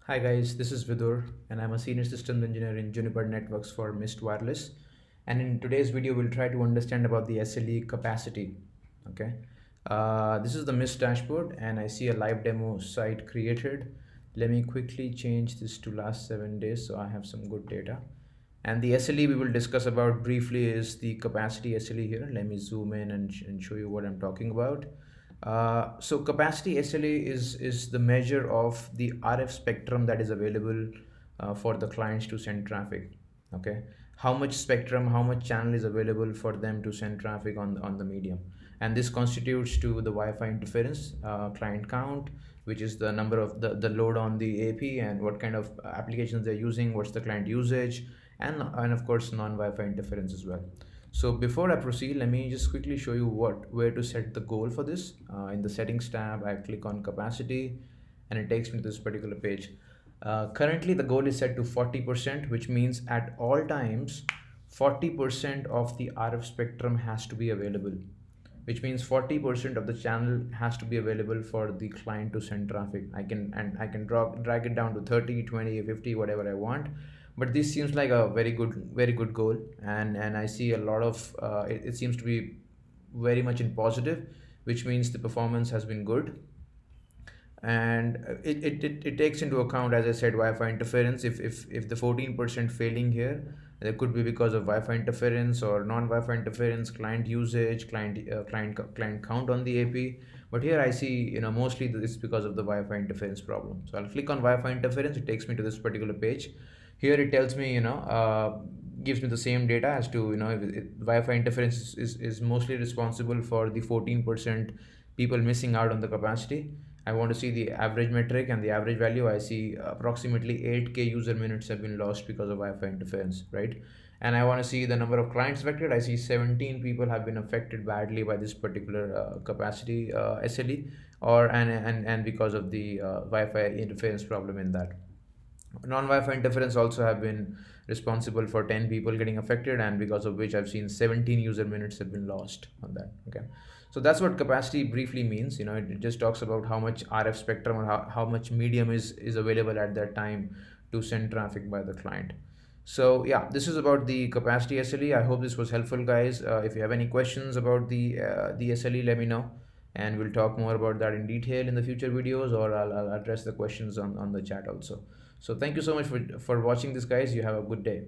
Hi guys, this is Vidur and I'm a senior systems engineer in Juniper Networks for Mist Wireless. And in today's video, we'll try to understand about the SLE capacity. Okay, this is the Mist dashboard and I see a live demo site created. Let me quickly change this to last 7 days so I have some good data. And the SLE we will discuss about briefly is the capacity SLE here. Let me zoom in and show you what I'm talking about. So capacity SLA is the measure of the RF spectrum that is available for the clients to send traffic. Okay, how much spectrum, how much channel is available for them to send traffic on the medium, and this constitutes to the Wi-Fi interference, client count, which is the number of the load on the AP and what kind of applications they're using, what's the client usage, and of course non-Wi-Fi interference as well. So before I proceed, let me just quickly show you where to set the goal for this. In the settings tab, I click on capacity and it takes me to this particular page. Currently the goal is set to 40%, which means at all times 40% of the RF spectrum has to be available, which means 40% of the channel has to be available for the client to send traffic. I can drag it down to 30, 20, 50, whatever I want. But this seems like a very good goal, and I see a lot of it seems to be very much in positive, which means the performance has been good. And it takes into account, as I said, Wi-Fi interference. If the 14% failing here, there could be because of Wi-Fi interference or non-Wi-Fi interference, client usage, client count on the AP. But here I see, mostly this is because of the Wi-Fi interference problem. So I'll click on Wi-Fi interference. It takes me to this particular page. Here it tells me, gives me the same data as to, Wi-Fi interference is mostly responsible for the 14% people missing out on the capacity. I want to see the average metric and the average value. I see approximately 8K user minutes have been lost because of Wi-Fi interference, right? And I want to see the number of clients affected. I see 17 people have been affected badly by this particular capacity SLE, or and because of the Wi-Fi interference problem in that. Non-Wi-Fi interference also have been responsible for 10 people getting affected, and because of which I've seen 17 user minutes have been lost on that. Okay, so that's what capacity briefly means. It just talks about how much RF spectrum or how much medium is available at that time to send traffic by the client. So yeah, this is about the capacity SLE. I hope this was helpful, guys. If you have any questions about the SLE, let me know, and we'll talk more about that in detail in the future videos, or I'll address the questions on the chat also. So thank you so much for watching this, guys. You have a good day.